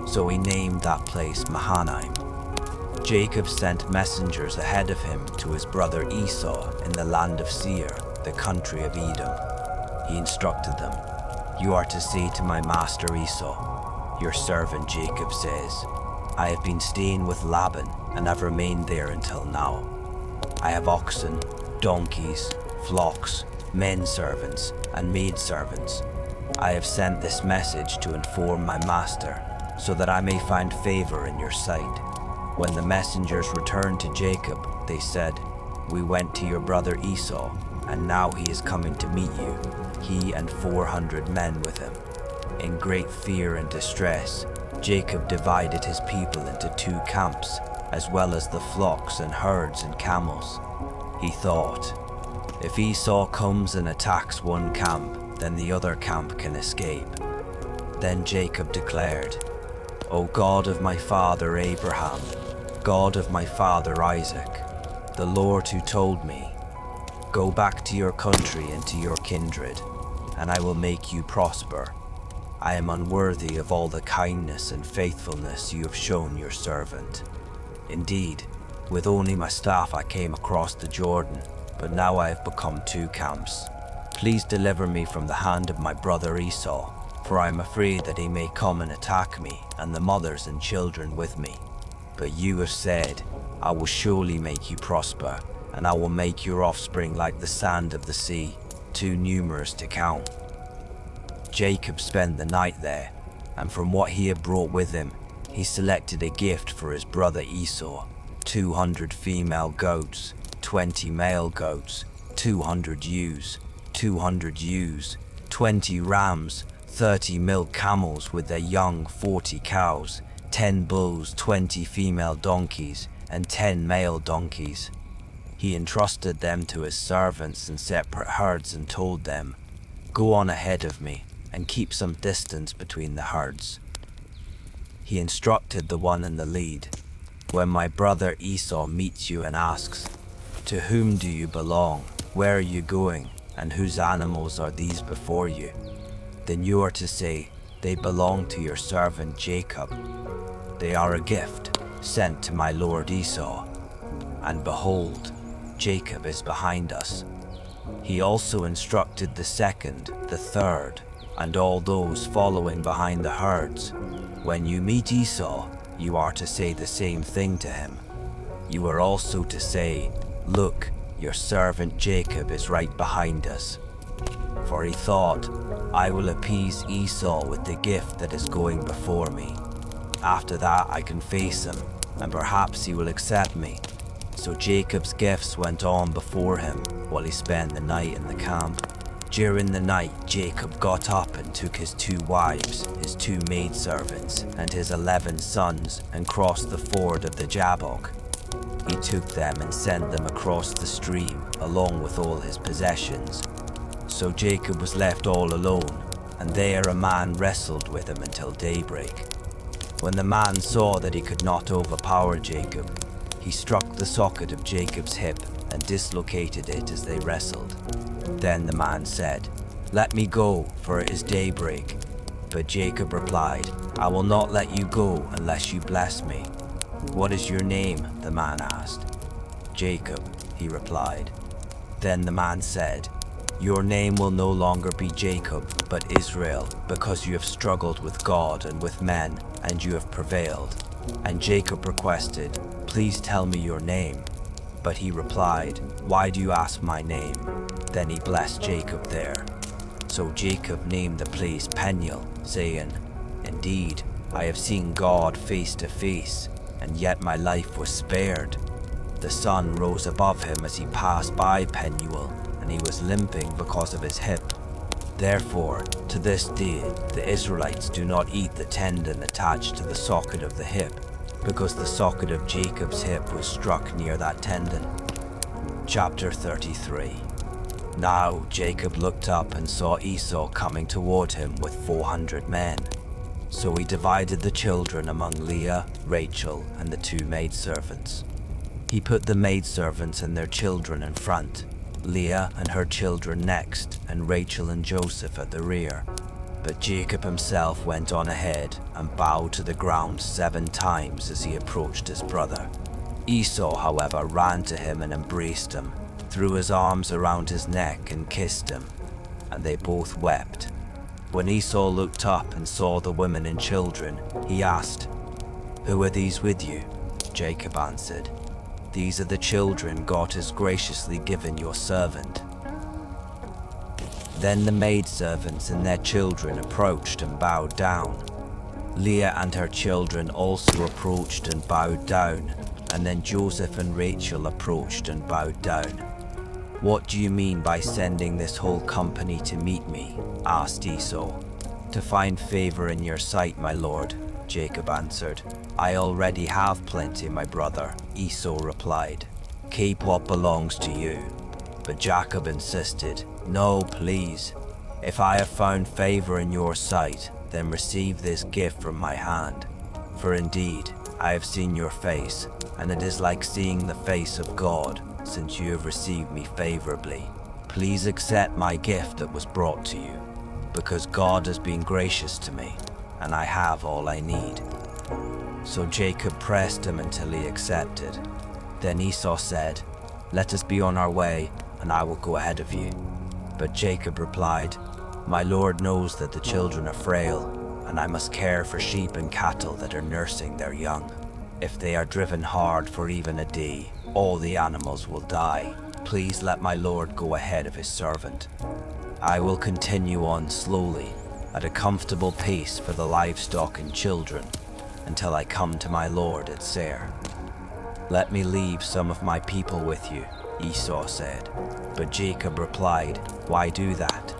So he named that place Mahanaim. Jacob sent messengers ahead of him to his brother Esau in the land of Seir, the country of Edom. He instructed them, "You are to say to my master Esau, your servant Jacob says, I have been staying with Laban and have remained there until now. I have oxen, donkeys, flocks, men servants, and maid servants. I have sent this message to inform my master, so that I may find favor in your sight." When the messengers returned to Jacob, they said, "We went to your brother Esau, and now he is coming to meet you, he and 400 men with him." In great fear and distress, Jacob divided his people into 2 camps, as well as the flocks and herds and camels. He thought, "If Esau comes and attacks one camp, then the other camp can escape." Then Jacob declared, "O God of my father Abraham, God of my father Isaac, the Lord who told me, 'Go back to your country and to your kindred, and I will make you prosper,' I am unworthy of all the kindness and faithfulness you have shown your servant. Indeed, with only my staff I came across the Jordan, but now I have become 2 camps. Please deliver me from the hand of my brother Esau, for I am afraid that he may come and attack me and the mothers and children with me. But you have said, I will surely make you prosper, and I will make your offspring like the sand of the sea, too numerous to count." Jacob spent the night there, and from what he had brought with him, he selected a gift for his brother Esau: 200 female goats, 20 male goats, 200 ewes, 20 rams, 30 milk camels with their young, 40 cows, 10 bulls, 20 female donkeys, and 10 male donkeys. He entrusted them to his servants in separate herds and told them, "Go on ahead of me and keep some distance between the herds." He instructed the one in the lead, "When my brother Esau meets you and asks, 'To whom do you belong? Where are you going? And whose animals are these before you?' then you are to say, 'They belong to your servant Jacob. They are a gift sent to my lord Esau. And behold, Jacob is behind us." He also instructed the second, the third, and all those following behind the herds, "When you meet Esau, you are to say the same thing to him. You are also to say, 'Look, your servant Jacob is right behind us.' For he thought, 'I will appease Esau with the gift that is going before me. After that I can face him, and perhaps he will accept me.' So Jacob's gifts went on before him while he spent the night in the camp. During the night, Jacob got up and took his 2 wives, his 2 maidservants, and his 11 sons, and crossed the ford of the Jabbok. He took them and sent them across the stream, along with all his possessions. So Jacob was left all alone, and there a man wrestled with him until daybreak. When the man saw that he could not overpower Jacob, he struck the socket of Jacob's hip and dislocated it as they wrestled. Then the man said, "Let me go, for it is daybreak." But Jacob replied, "I will not let you go unless you bless me." "What is your name?" the man asked. "Jacob," he replied. Then the man said, "Your name will no longer be Jacob, but Israel, because you have struggled with God and with men, and you have prevailed." And Jacob requested, "Please tell me your name." But he replied, "Why do you ask my name? Then he blessed Jacob there. So Jacob named the place Peniel, saying, "Indeed, I have seen God face to face, and yet my life was spared." The sun rose above him as he passed by Peniel, and he was limping because of his hip. Therefore, to this day, the Israelites do not eat the tendon attached to the socket of the hip, because the socket of Jacob's hip was struck near that tendon. Chapter 33. Now Jacob looked up and saw Esau coming toward him with 400 men. So he divided the children among Leah, Rachel, and the 2 maidservants. He put the maidservants and their children in front, Leah and her children next, and Rachel and Joseph at the rear. But Jacob himself went on ahead and bowed to the ground 7 times as he approached his brother. Esau, however, ran to him and embraced him, threw his arms around his neck and kissed him, and they both wept. When Esau looked up and saw the women and children, he asked, "Who are these with you?" Jacob answered, "These are the children God has graciously given your servant." Then the maidservants and their children approached and bowed down. Leah and her children also approached and bowed down, and then Joseph and Rachel approached and bowed down. "What do you mean by sending this whole company to meet me?" asked Esau. "To find favor in your sight, my lord," Jacob answered. "I already have plenty, my brother," Esau replied. "Keep what belongs to you." But Jacob insisted, "No, please. If I have found favor in your sight, then receive this gift from my hand. For indeed, I have seen your face, and it is like seeing the face of God, since you have received me favorably. Please accept my gift that was brought to you, because God has been gracious to me, and I have all I need." So Jacob pressed him until he accepted. Then Esau said, "Let us be on our way, and I will go ahead of you." But Jacob replied, "My Lord knows that the children are frail, and I must care for sheep and cattle that are nursing their young. If they are driven hard for even a day, all the animals will die. Please let my Lord go ahead of his servant. I will continue on slowly, at a comfortable pace for the livestock and children, until I come to my Lord at Seir. Let me leave some of my people with you," Esau said. But Jacob replied, "Why do that?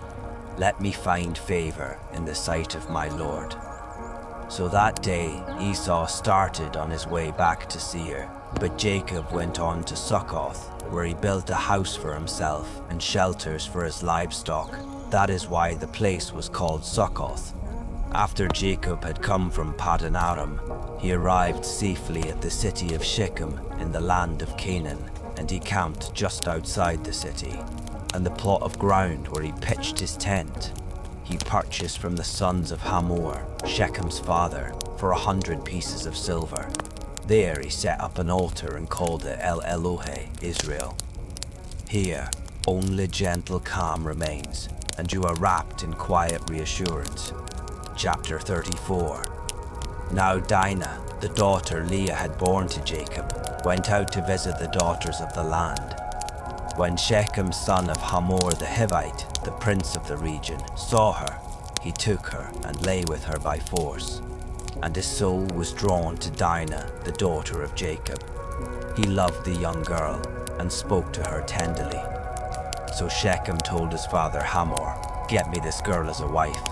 Let me find favor in the sight of my Lord." So that day Esau started on his way back to Seir, but Jacob went on to Succoth, where he built a house for himself and shelters for his livestock. That is why the place was called Succoth. After Jacob had come from Paddan Aram, he arrived safely at the city of Shechem in the land of Canaan, and he camped just outside the city, and the plot of ground where he pitched his tent he purchased from the sons of Hamor, Shechem's father, for 100 pieces of silver. There he set up an altar and called it El Elohe, Israel. Here, only gentle calm remains, and you are wrapped in quiet reassurance. Chapter 34. Now Dinah, the daughter Leah had borne to Jacob, went out to visit the daughters of the land. When Shechem, son of Hamor the Hivite, the prince of the region, saw her, he took her and lay with her by force. And his soul was drawn to Dinah, the daughter of Jacob. He loved the young girl and spoke to her tenderly. So Shechem told his father Hamor, "Get me this girl as a wife."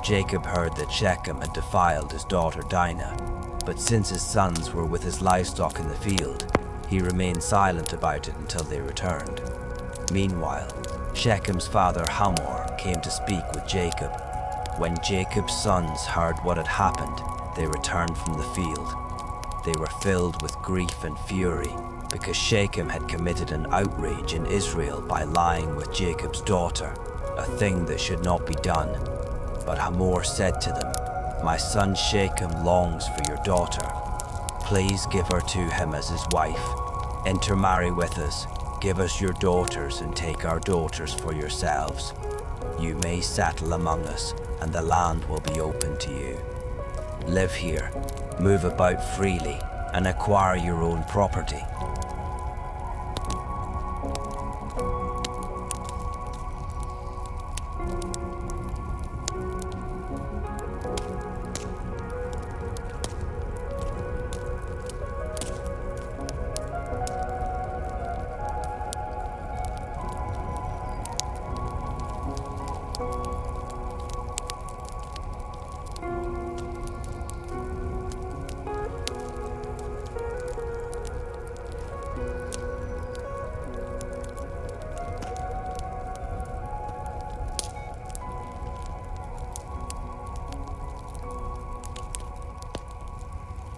Jacob heard that Shechem had defiled his daughter Dinah, but since his sons were with his livestock in the field, he remained silent about it until they returned. Meanwhile, Shechem's father Hamor came to speak with Jacob. When Jacob's sons heard what had happened, they returned from the field. They were filled with grief and fury, because Shechem had committed an outrage in Israel by lying with Jacob's daughter, a thing that should not be done. But Hamor said to them, "My son Shechem longs for your daughter. Please give her to him as his wife. Intermarry with us, give us your daughters and take our daughters for yourselves. You may settle among us, and the land will be open to you. Live here, move about freely, and acquire your own property."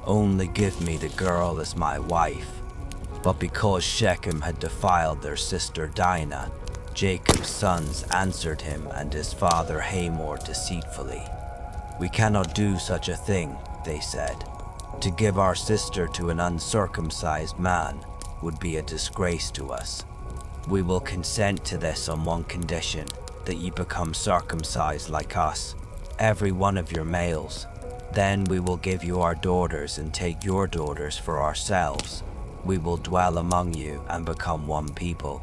Only give me the girl as my wife." But because Shechem had defiled their sister Dinah, Jacob's sons answered him and his father Hamor deceitfully. "We cannot do such a thing," they said. "To give our sister to an uncircumcised man would be a disgrace to us. We will consent to this on one condition, that ye become circumcised like us, every one of your males. Then we will give you our daughters and take your daughters for ourselves. We will dwell among you and become one people.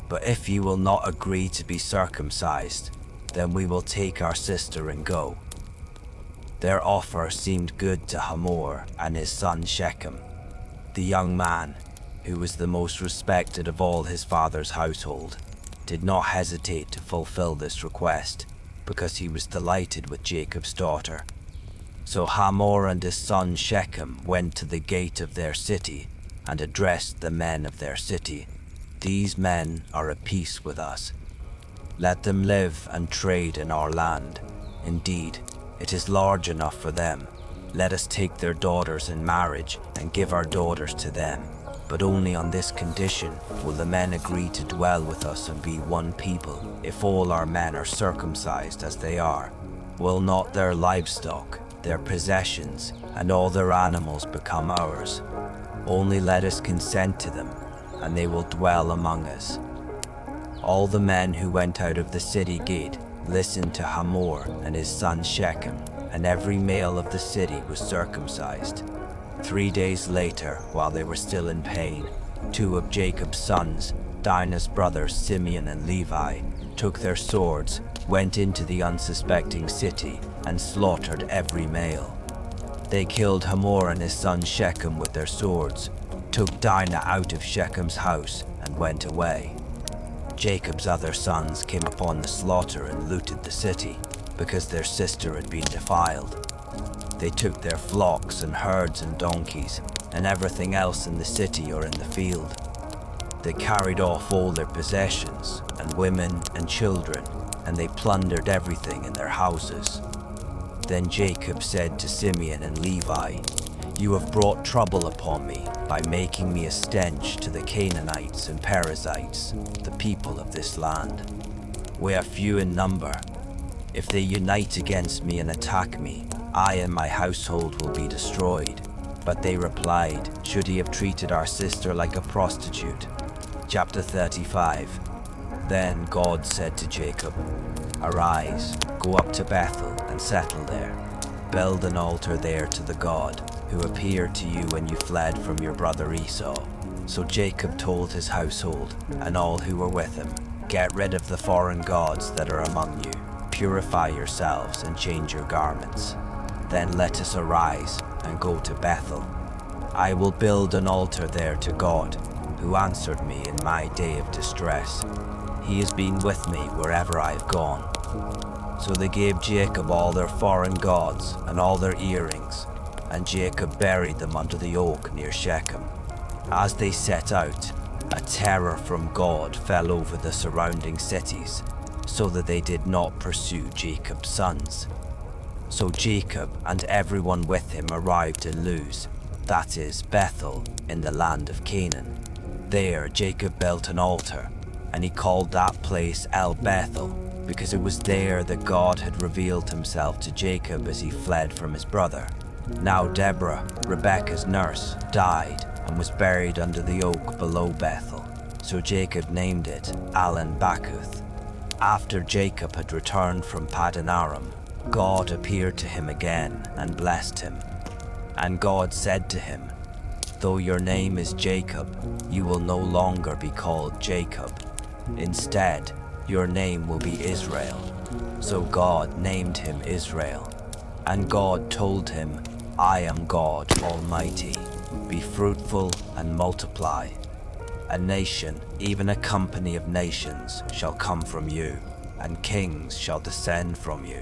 But if you will not agree to be circumcised, then we will take our sister and go." Their offer seemed good to Hamor and his son Shechem. The young man, who was the most respected of all his father's household, did not hesitate to fulfill this request, because he was delighted with Jacob's daughter. So Hamor and his son Shechem went to the gate of their city and addressed the men of their city. "These men are at peace with us. Let them live and trade in our land. Indeed, it is large enough for them. Let us take their daughters in marriage and give our daughters to them. But only on this condition will the men agree to dwell with us and be one people, if all our men are circumcised as they are. Will not their livestock, their possessions, and all their animals become ours? Only let us consent to them, and they will dwell among us." All the men who went out of the city gate listened to Hamor and his son Shechem, and every male of the city was circumcised. 3 days later, while they were still in pain, 2 of Jacob's sons, Dinah's brothers Simeon and Levi, took their swords, went into the unsuspecting city, and slaughtered every male. They killed Hamor and his son Shechem with their swords, took Dinah out of Shechem's house, and went away. Jacob's other sons came upon the slaughter and looted the city, because their sister had been defiled. They took their flocks and herds and donkeys, and everything else in the city or in the field. They carried off all their possessions, and women and children, and they plundered everything in their houses. Then Jacob said to Simeon and Levi, "You have brought trouble upon me by making me a stench to the Canaanites and Perizzites, the people of this land. We are few in number. If they unite against me and attack me, I and my household will be destroyed." But they replied, "Should he have treated our sister like a prostitute?" Chapter 35. Then God said to Jacob, "Arise, go up to Bethel and settle there. Build an altar there to the God who appeared to you when you fled from your brother Esau." So Jacob told his household and all who were with him, "Get rid of the foreign gods that are among you. Purify yourselves and change your garments. Then let us arise and go to Bethel. I will build an altar there to God, who answered me in my day of distress. He has been with me wherever I have gone." So they gave Jacob all their foreign gods and all their earrings, and Jacob buried them under the oak near Shechem. As they set out, a terror from God fell over the surrounding cities, so that they did not pursue Jacob's sons. So Jacob and everyone with him arrived in Luz, that is, Bethel, in the land of Canaan. There Jacob built an altar, and he called that place El Bethel, because it was there that God had revealed himself to Jacob as he fled from his brother. Now Deborah, Rebekah's nurse, died and was buried under the oak below Bethel, so Jacob named it Allen Bakuth. After Jacob had returned from Paddan Aram, God appeared to him again and blessed him. And God said to him, "Though your name is Jacob, you will no longer be called Jacob. Instead, your name will be Israel." So God named him Israel. And God told him, "I am God Almighty. Be fruitful and multiply. A nation, even a company of nations, shall come from you, and kings shall descend from you.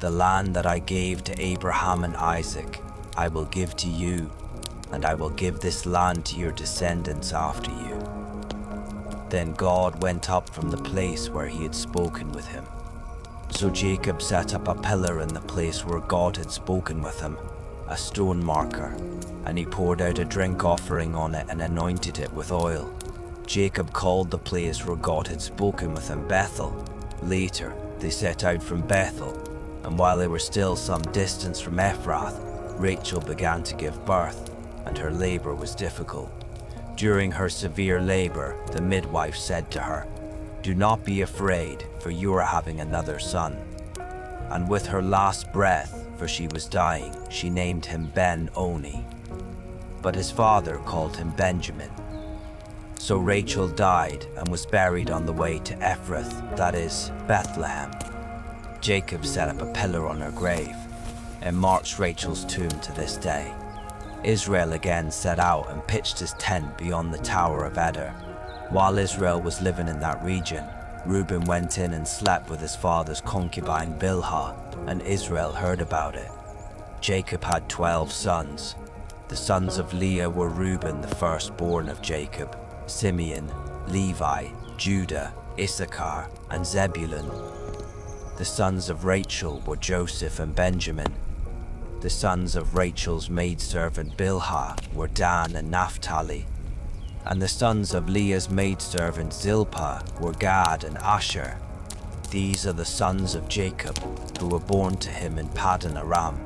The land that I gave to Abraham and Isaac, I will give to you, and I will give this land to your descendants after you." Then God went up from the place where he had spoken with him. So Jacob set up a pillar in the place where God had spoken with him, a stone marker, and he poured out a drink offering on it and anointed it with oil. Jacob called the place where God had spoken with him Bethel. Later, they set out from Bethel, and while they were still some distance from Ephrath, Rachel began to give birth, and her labor was difficult. During her severe labor, the midwife said to her, "Do not be afraid, for you are having another son." And with her last breath, for she was dying, she named him Ben-Oni. But his father called him Benjamin. So Rachel died and was buried on the way to Ephrath, that is, Bethlehem. Jacob set up a pillar on her grave and marked Rachel's tomb to this day. Israel again set out and pitched his tent beyond the Tower of Eder. While Israel was living in that region, Reuben went in and slept with his father's concubine Bilhah, and Israel heard about it. Jacob had 12 sons. The sons of Leah were Reuben, the firstborn of Jacob, Simeon, Levi, Judah, Issachar, and Zebulun. The sons of Rachel were Joseph and Benjamin. The sons of Rachel's maidservant Bilhah were Dan and Naphtali. And the sons of Leah's maidservant Zilpah were Gad and Asher. These are the sons of Jacob, who were born to him in Paddan Aram.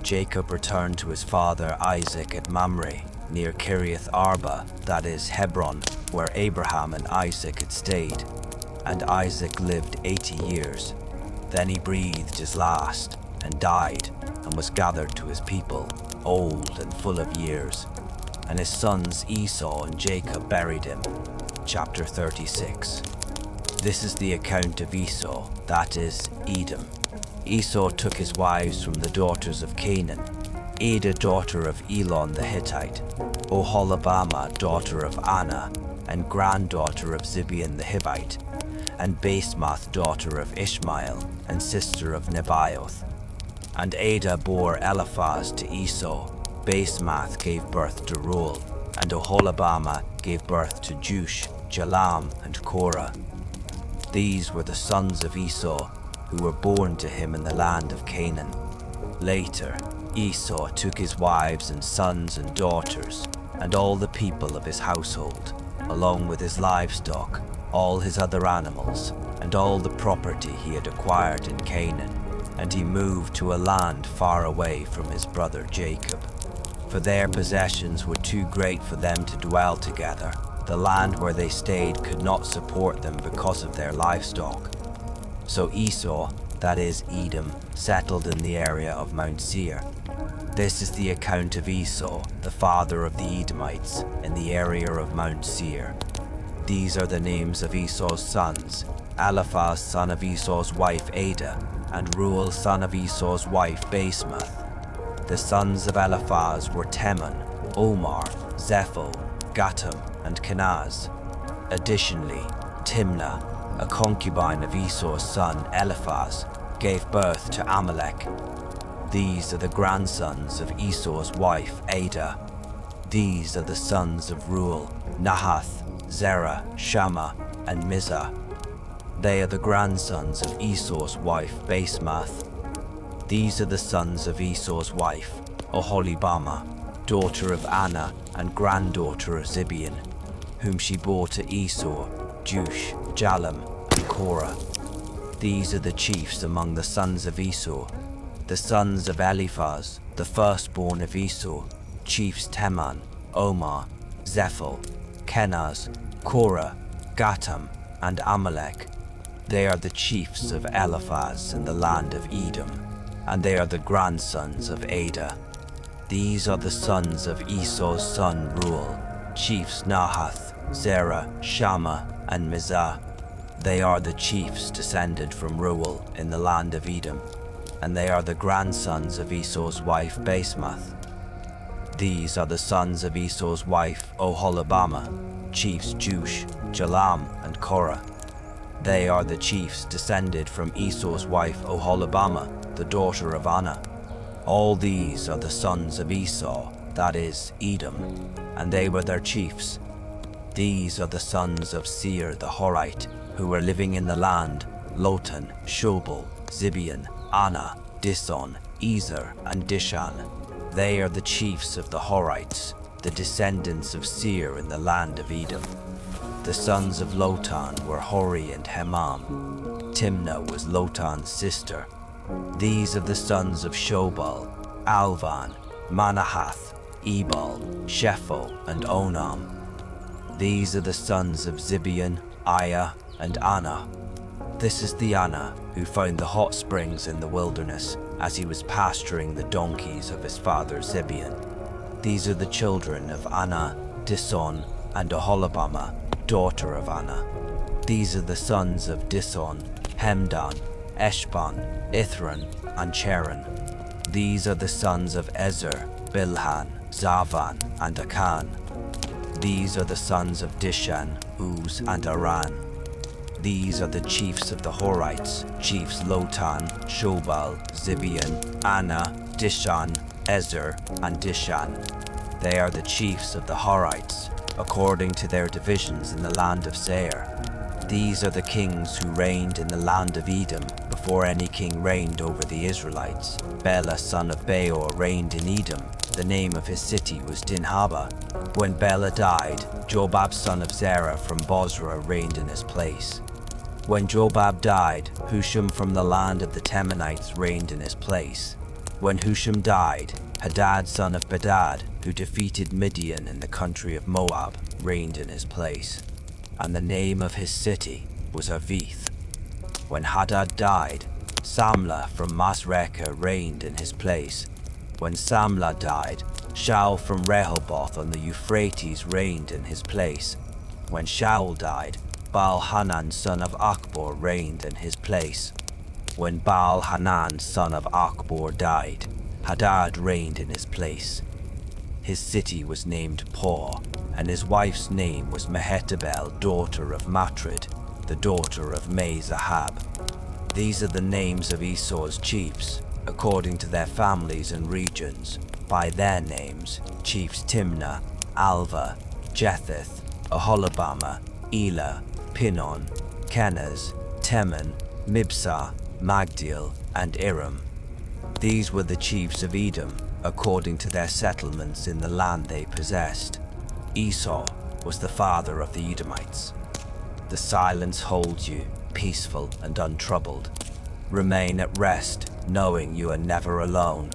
Jacob returned to his father Isaac at Mamre, near Kiriath Arba, that is Hebron, where Abraham and Isaac had stayed. And Isaac lived 80 years. Then he breathed his last, and died, and was gathered to his people, old and full of years. And his sons Esau and Jacob buried him. Chapter 36. This is the account of Esau, that is, Edom. Esau took his wives from the daughters of Canaan: Adah, daughter of Elon the Hittite, Oholibamah, daughter of Anna, and granddaughter of Zibeon the Hivite, and Basemath, daughter of Ishmael, and sister of Nebaioth. And Adah bore Eliphaz to Esau. Basemath gave birth to Reuel, and Oholibamah gave birth to Jush, Jalam, and Korah. These were the sons of Esau, who were born to him in the land of Canaan. Later, Esau took his wives and sons and daughters, and all the people of his household, along with his livestock, all his other animals, and all the property he had acquired in Canaan, and he moved to a land far away from his brother Jacob. For their possessions were too great for them to dwell together. The land where they stayed could not support them because of their livestock. So Esau, that is Edom, settled in the area of Mount Seir. This is the account of Esau, the father of the Edomites, in the area of Mount Seir. These are the names of Esau's sons: Eliphaz, son of Esau's wife Adah, and Reuel, son of Esau's wife Basemath. The sons of Eliphaz were Teman, Omar, Zepho, Gatam, and Kenaz. Additionally, Timnah, a concubine of Esau's son Eliphaz, gave birth to Amalek. These are the grandsons of Esau's wife Adah. These are the sons of Reuel: Nahath, Zerah, Shammah, and Mizah. They are the grandsons of Esau's wife Basemath. These are the sons of Esau's wife, Oholibamah, daughter of Anna and granddaughter of Zibeon, whom she bore to Esau: Jush, Jalam, and Korah. These are the chiefs among the sons of Esau. The sons of Eliphaz, the firstborn of Esau, chiefs Teman, Omar, Zepho, Kenaz, Korah, Gatam, and Amalek. They are the chiefs of Eliphaz in the land of Edom, and they are the grandsons of Adah. These are the sons of Esau's son Reuel, chiefs Nahath, Zerah, Shammah, and Mizah. They are the chiefs descended from Reuel in the land of Edom, and they are the grandsons of Esau's wife Basemath. These are the sons of Esau's wife Oholibamah, chiefs Jush, Jalam, and Korah. They are the chiefs descended from Esau's wife Oholibamah, the daughter of Anna. All these are the sons of Esau, that is, Edom, and they were their chiefs. These are the sons of Seir the Horite, who were living in the land: Lotan, Shobal, Zibeon, Anna, Dison, Ezer, and Dishan. They are the chiefs of the Horites, the descendants of Seir in the land of Edom. The sons of Lotan were Hori and Hemam. Timnah was Lotan's sister. These are the sons of Shobal, Alvan, Manahath, Ebal, Shepho, and Onam. These are the sons of Zibeon, Aya, and Anna. This is the Anna who found the hot springs in the wilderness as he was pasturing the donkeys of his father Zibeon. These are the children of Anna, Dison, and Oholibamah, daughter of Anna. These are the sons of Dison, Hemdan, Eshban, Ithran, and Cheran. These are the sons of Ezer, Bilhan, Zavan, and Akan. These are the sons of Dishan, Uz, and Aran. These are the chiefs of the Horites, chiefs Lotan, Shobal, Zibeon, Anna, Dishan, Ezer, and Dishan. They are the chiefs of the Horites, according to their divisions in the land of Seir. These are the kings who reigned in the land of Edom before any king reigned over the Israelites. Bela son of Beor reigned in Edom. The name of his city was Dinhaba. When Bela died, Jobab son of Zerah from Bozrah reigned in his place. When Jobab died, Husham from the land of the Temanites reigned in his place. When Husham died, Hadad son of Bedad, who defeated Midian in the country of Moab, reigned in his place. And the name of his city was Avith. When Hadad died, Samlah from Masrekah reigned in his place. When Samlah died, Shaul from Rehoboth on the Euphrates reigned in his place. When Shaul died, Baal-Hanan son of Akbor reigned in his place. When Baal-Hanan son of Akbor died, Hadad reigned in his place. His city was named Por, and his wife's name was Mehetabel, daughter of Matred, the daughter of Me-Zahab. These are the names of Esau's chiefs, according to their families and regions. By their names, chiefs Timnah, Alva, Jetheth, Oholibamah, Elah, Pinon, Kenaz, Teman, Mibsah, Magdiel, and Iram. These were the chiefs of Edom, according to their settlements in the land they possessed. Esau was the father of the Edomites. The silence holds you, peaceful and untroubled. Remain at rest, knowing you are never alone.